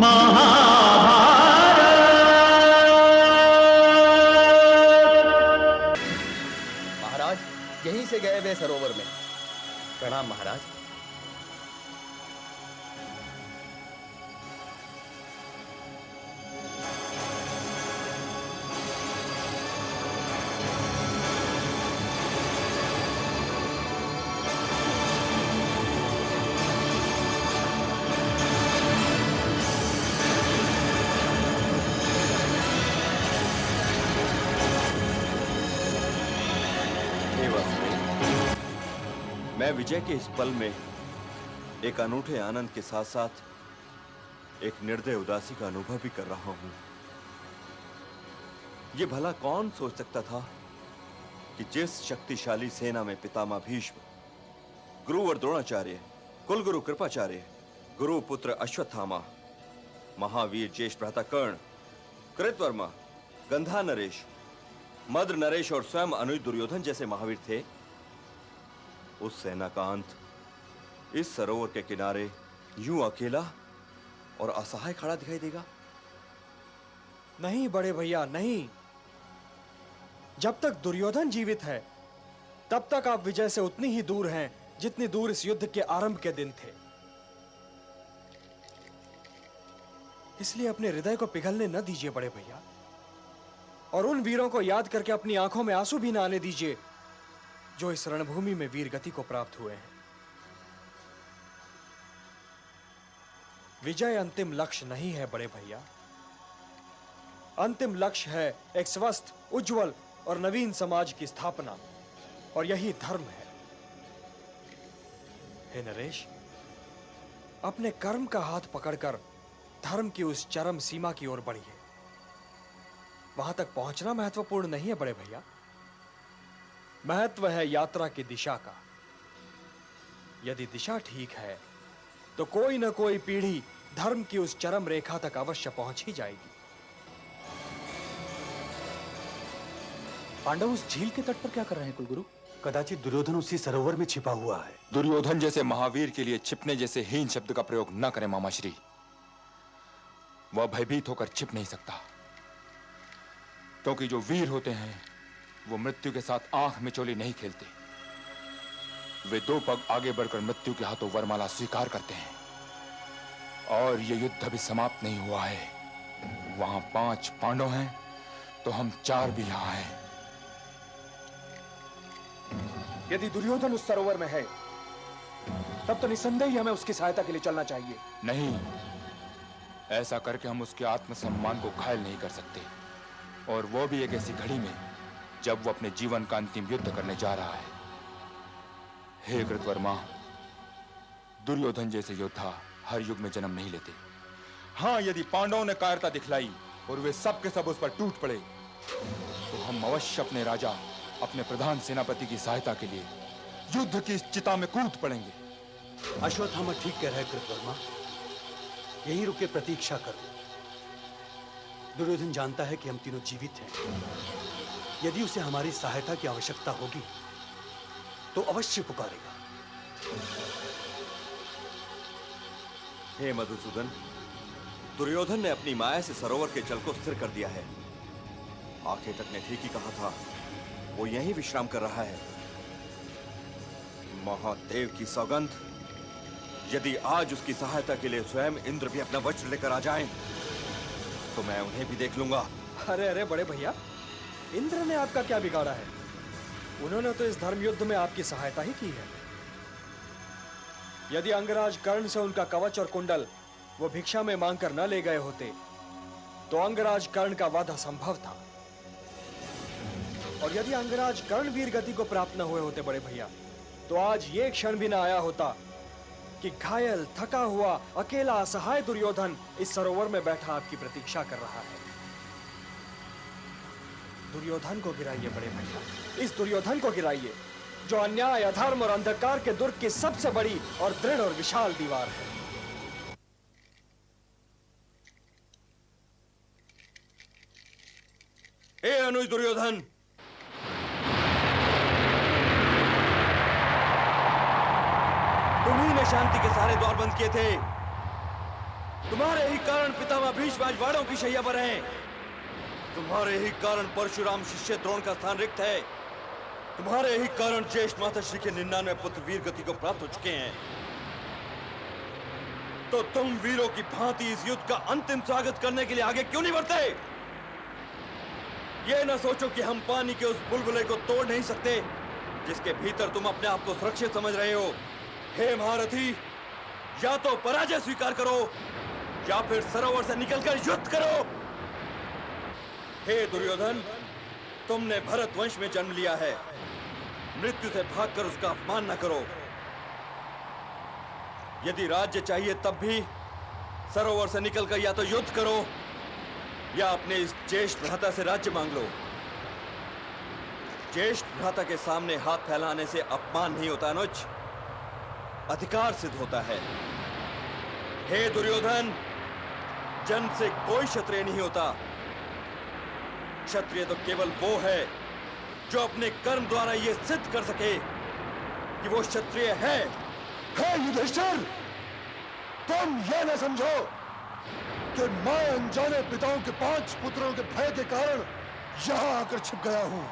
महाराज यहीं से गए वे सरोवर में। प्रणाम महाराज। मैं विजय के इस पल में एक अनूठे आनंद के साथ साथ एक निर्दय उदासी का अनुभव भी कर रहा हूं। यह भला कौन सोच सकता था कि जिस शक्तिशाली सेना में पितामह भीष्म, गुरुवर द्रोणाचार्य, कुलगुरु कृपाचार्य, गुरु पुत्र अश्वत्थामा, महावीर ज्येष्ठ भ्राता कर्ण, कृतवर्मा, गंधा नरेश, मद्र नरेश और स्वयं अनुज दुर्योधन जैसे महावीर थे, उस सेना का अंत इस सरोवर के किनारे यूं अकेला और असहाय खड़ा दिखाई देगा? नहीं बड़े भैया नहीं। जब तक दुर्योधन जीवित है तब तक आप विजय से उतनी ही दूर हैं जितनी दूर इस युद्ध के आरंभ के दिन थे। इसलिए अपने हृदय को पिघलने न दीजिए बड़े भैया, और उन वीरों को याद करके अपनी आंखों में आंसू भी न आने दीजिए जो इस रणभूमि में वीर गति को प्राप्त हुए हैं। विजय अंतिम लक्ष्य नहीं है बड़े भैया। अंतिम लक्ष्य है एक स्वस्थ, उज्जवल और नवीन समाज की स्थापना, और यही धर्म है। हे नरेश, अपने कर्म का हाथ पकड़कर धर्म की उस चरम सीमा की ओर बढ़िए। वहां तक पहुंचना महत्वपूर्ण नहीं है बड़े भैया, महत्व है यात्रा की दिशा का। यदि दिशा ठीक है तो कोई न कोई पीढ़ी धर्म की उस चरम रेखा तक अवश्य पहुंच ही जाएगी। पांडव उस झील के तट पर क्या कर रहे हैं कुलगुरु? कदाचित दुर्योधन उसी सरोवर में छिपा हुआ है। दुर्योधन जैसे महावीर के लिए छिपने जैसे हीन शब्द का प्रयोग न करें मामाश्री। वह भयभीत होकर छिप नहीं सकता, क्योंकि जो वीर होते हैं वो मृत्यु के साथ आंख मिचौली नहीं खेलते। वे 2 पग आगे बढ़कर मृत्यु के हाथों वरमाला स्वीकार करते हैं। और ये युद्ध अभी समाप्त नहीं हुआ है। वहां 5 पांडव हैं तो हम 4 भी यहां हैं। यदि दुर्योधन उस सरोवर में है तब तो निसंदेह हमें उसकी सहायता के लिए चलना चाहिए। नहीं, ऐसा करके हम उसके आत्मसम्मान को घायल नहीं कर सकते, और वो भी एक ऐसी घड़ी में जब वो अपने जीवन का अंतिम युद्ध करने जा रहा है। हे कृतवर्मा, दुर्योधन जैसे योद्धा हर युग में जन्म नहीं लेते। हाँ, यदि पांडवों ने कायरता दिखलाई और वे सब के सब उस पर टूट पड़े तो हम अवश्य अपने राजा, अपने प्रधान सेनापति की सहायता के लिए युद्ध की इस चिता में कूद पड़ेंगे। अश्वत्थामा ठीक कह रहा है कृतवर्मा, यहीं रुके प्रतीक्षा करो। दुर्योधन जानता है कि हम तीनों जीवित हैं। यदि उसे हमारी सहायता की आवश्यकता होगी तो अवश्य पुकारेगा। हे मधुसूदन, दुर्योधन ने अपनी माया से सरोवर के जल को स्थिर कर दिया है। आखिर तक ने ठीक ही कहा था, वो यहीं विश्राम कर रहा है। महादेव की सौगंध, यदि आज उसकी सहायता के लिए स्वयं इंद्र भी अपना वज्र लेकर आ जाएं, तो मैं उन्हें भी देख लूंगा। अरे अरे बड़े भैया, इंद्र ने आपका क्या बिगाड़ा है? उन्होंने तो इस धर्म युद्ध में आपकी सहायता ही की है। यदि अंगराज कर्ण से उनका कवच और कुंडल वो भिक्षा में मांगकर न ले गए होते तो अंगराज कर्ण का वध असंभव था। और यदि अंगराज कर्ण वीर गति को प्राप्त न हुए होते बड़े भैया, तो आज ये क्षण भी न आया होता कि घायल, थका हुआ, अकेला, असहाय दुर्योधन इस सरोवर में बैठा आपकी प्रतीक्षा कर रहा है। दुर्योधन को गिराइए बड़े भैया, इस दुर्योधन को गिराइए जो अन्याय, अधर्म और अंधकार के दुर्ग की सबसे बड़ी और दृढ़ और विशाल दीवार है। हे अनुज दुर्योधन, तुम्ही ने शांति के सारे द्वार बंद किए थे। तुम्हारे ही कारण पितामह भीष्म आज वाड़ों की शैया पर हैं। तुम्हारे ही कारण परशुराम शिष्य द्रोण का स्थान रिक्त है। तुम्हारे ही कारण ज्येष्ठ माताश्री के 99 पुत्र वीर गति को प्राप्त हो चुके हैं। तो तुम वीरों की भांति इस युद्ध का अंतिम स्वागत करने के लिए आगे क्यों नहीं बढ़ते? ये न सोचो कि हम पानी के उस बुलबुले को तोड़ नहीं सकते जिसके भीतर तुम अपने आप को सुरक्षित समझ रहे हो। हे महारथी, या तो पराजय स्वीकार करो या फिर सरोवर से निकलकर युद्ध करो। हे दुर्योधन, तुमने भरत वंश में जन्म लिया है। मृत्यु से भागकर उसका अपमान न करो। यदि राज्य चाहिए तब भी सरोवर से निकलकर या तो युद्ध करो या अपने इस ज्येष्ठ भ्राता से राज्य मांग लो। ज्येष्ठ भ्राता के सामने हाथ फैलाने से अपमान नहीं होता अनुज, अधिकार सिद्ध होता है। हे दुर्योधन, जन्म से कोई क्षत्रिय नहीं होता। क्षत्रिय तो केवल वो है जो अपने कर्म द्वारा यह सिद्ध कर सके कि वो क्षत्रिय है। हे युधिष्ठिर, तुम ये न समझो कि मैं अनजाने पिताओं के 5 पुत्रों के भय के कारण यहां आकर छिप गया हूं।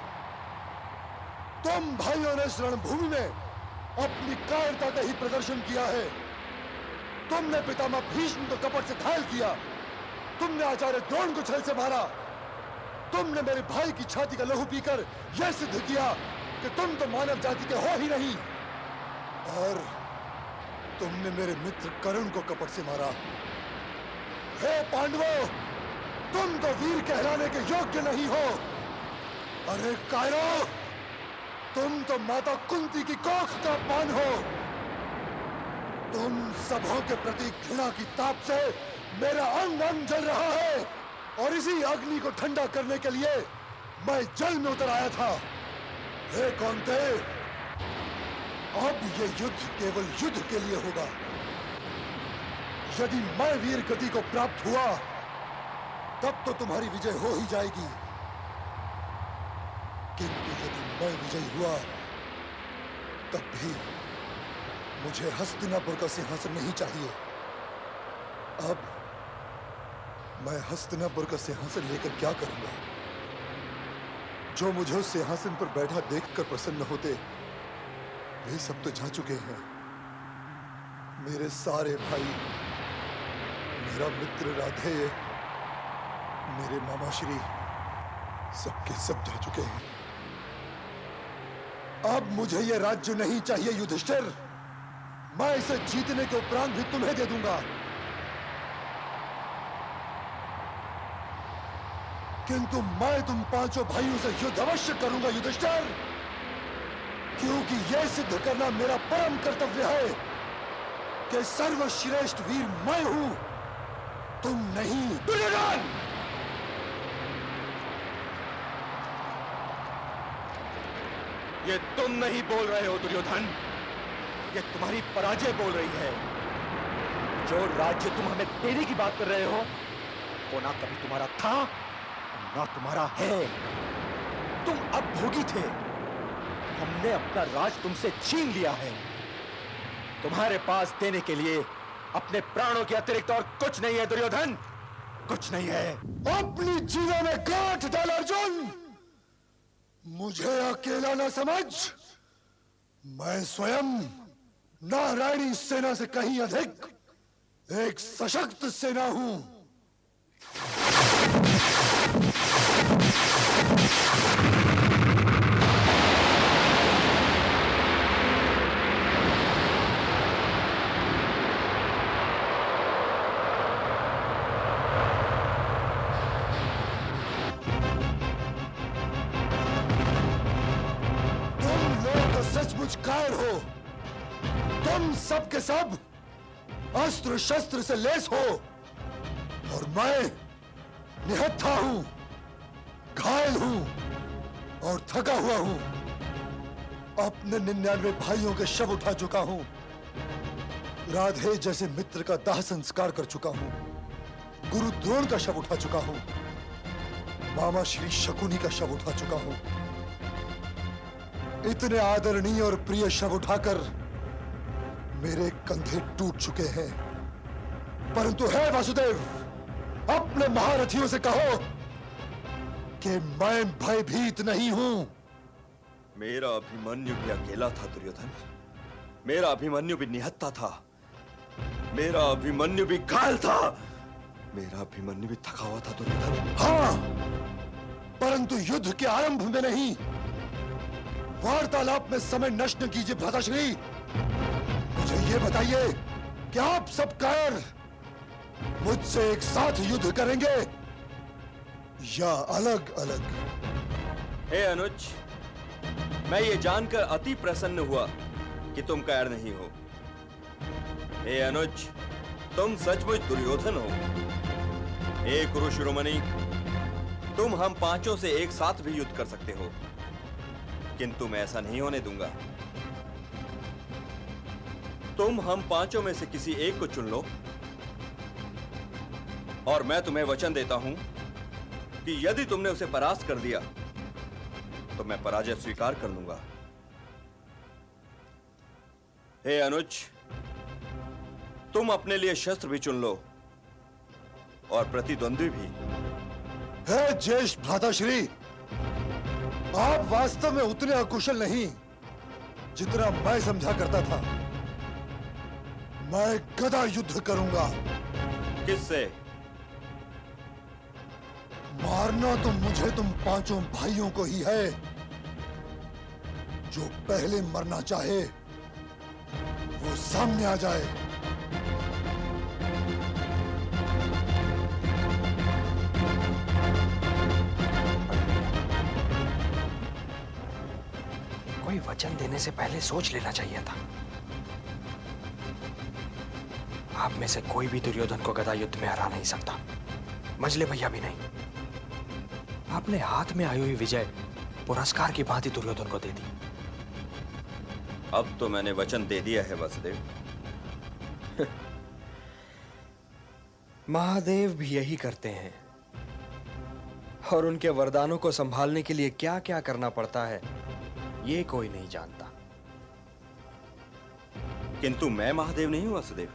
तुम भाइयों ने इस रणभूमि में अपनी कायरता का ही प्रदर्शन किया है। तुमने पितामह भीष्म को कपट से घायल किया। तुमने आचार्य द्रोण को छल से मारा। तुमने मेरे भाई की छाती का लहू पीकर यह सिद्ध किया कि तुम तो मानव जाति के हो ही नहीं। और तुमने मेरे मित्र कर्ण को कपट से मारा। हे पांडवों, तुम तो वीर कहलाने के योग्य नहीं हो। अरे कायरो, तुम तो माता कुंती की कोख का अपमान हो। तुम सबों के प्रति घृणा की ताप से मेरा अंग अंग जल रहा है और इसी अग्नि को ठंडा करने के लिए मैं जल में उतर आया था। हे कौन्ते, अब ये युद्ध केवल युद्ध के लिए होगा। यदि मैं वीर गति को प्राप्त हुआ तब तो तुम्हारी विजय हो ही जाएगी, किंतु यदि मैं विजयी हुआ तब भी मुझे हस्तिनापुर का सिंहासन नहीं चाहिए। अब मैं हस्तिनापुर का सिंहासन लेकर क्या करूंगा? जो मुझे उस सिंहासन पर बैठा देखकर प्रसन्न होते, वे सब तो जा चुके हैं। मेरे सारे भाई, मेरा मित्र राधे, मेरे मामा श्री, सबके सब जा चुके हैं। अब मुझे यह राज्य नहीं चाहिए युधिष्ठिर। मैं इसे जीतने के उपरांत भी तुम्हें दे दूंगा, किंतु मैं तुम 5 भाइयों से युद्ध अवश्य करूंगा युधिष्ठिर, क्योंकि यह सिद्ध करना मेरा परम कर्तव्य है कि सर्वश्रेष्ठ वीर मैं हूं, तुम नहीं। दुर्योधन! ये तुम नहीं बोल रहे हो दुर्योधन, ये तुम्हारी पराजय बोल रही है। जो राज्य तुम हमें देने की बात कर रहे हो वो ना कभी तुम्हारा था ना तुम्हारा है। तुम अब भोगी थे। हमने अपना राज तुमसे छीन लिया है। तुम्हारे पास देने के लिए अपने प्राणों के अतिरिक्त और कुछ नहीं है दुर्योधन, कुछ नहीं है। अपनी जीवन में गांठ डाल अर्जुन। मुझे अकेला ना समझ। मैं स्वयं नारायणी सेना से कहीं अधिक एक सशक्त सेना हूं। सचमुच कायर हो। तुम सब के सब अस्त्र शस्त्र से लैस हो और मैं निहत्था हूं, घायल हूं और थका हुआ हूं। अपने 99 भाइयों के शव उठा चुका हूं। राधे जैसे मित्र का दाह संस्कार कर चुका हूं। गुरु द्रोण का शव उठा चुका हूं। मामा श्री शकुनी का शव उठा चुका हूं। इतने आदरणीय और प्रिय शव उठाकर मेरे कंधे टूट चुके हैं। परंतु है वासुदेव, अपने महारथियों से कहो कि मैं भयभीत नहीं हूं। मेरा अभिमन्यु भी अकेला था दुर्योधन, मेरा अभिमन्यु भी निहत्था था, मेरा अभिमन्यु भी घायल था, मेरा अभिमन्यु भी थका हुआ था दुर्योधन। हाँ, परंतु युद्ध के आरंभ में नहीं, वार्तालाप में समय नष्ट न कीजिए भ्राताश्री। मुझे ये बताइए कि आप सब कायर मुझसे एक साथ युद्ध करेंगे या अलग अलग? हे अनुज, मैं ये जानकर अति प्रसन्न हुआ कि तुम कायर नहीं हो। हे अनुज, तुम सचमुच दुर्योधन हो। हे कुरु शिरोमणि, तुम हम पांचों से एक साथ भी युद्ध कर सकते हो, किंतु मैं ऐसा नहीं होने दूंगा। तुम हम पांचों में से किसी एक को चुन लो और मैं तुम्हें वचन देता हूं कि यदि तुमने उसे परास्त कर दिया तो मैं पराजय स्वीकार कर लूंगा। हे अनुज, तुम अपने लिए शस्त्र भी चुन लो और प्रतिद्वंद्वी भी। हे ज्येष्ठ भ्राताश्री, आप वास्तव में उतने अकुशल नहीं जितना मैं समझा करता था। मैं गदा युद्ध करूंगा। किससे? मारना तो मुझे तुम पांचों भाइयों को ही है। जो पहले मरना चाहे वो सामने आ जाए। कोई वचन देने से पहले सोच लेना चाहिए था। आप में से कोई भी दुर्योधन को गदा युद्ध में हरा नहीं सकता, मंझले भैया भी नहीं। आपने हाथ में आई हुई विजय पुरस्कार की भांति दुर्योधन को दे दी। अब तो मैंने वचन दे दिया है वासुदेव। महादेव भी यही करते हैं, और उनके वरदानों को संभालने के लिए क्या क्या करना पड़ता है ये कोई नहीं जानता। किंतु मैं महादेव नहीं हूं वासुदेव।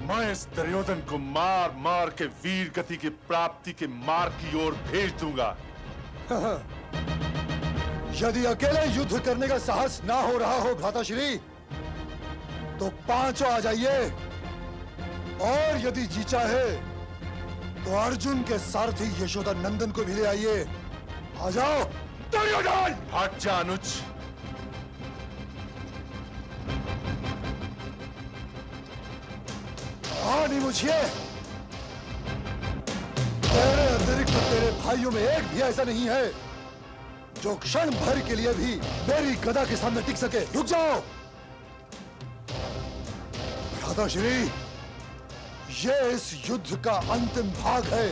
मैं इस दुर्योधन को मार मार के वीर गति की प्राप्ति के मार्ग की ओर भेज दूंगा। यदि अकेले युद्ध करने का साहस ना हो रहा हो भ्राताश्री, तो पांचों आ जाइए, और यदि जी चाहे तो अर्जुन के सारथी यशोदा नंदन को भी ले आइए। आ जाओ दुर्योधन। हट जा अनुज। हाँ नहीं मुझे, तेरे अतिरिक्त तेरे भाइयों में एक भी ऐसा नहीं है जो क्षण भर के लिए भी मेरी गदा के सामने टिक सके। रुक जाओ भ्राताश्री, ये इस युद्ध का अंतिम भाग है।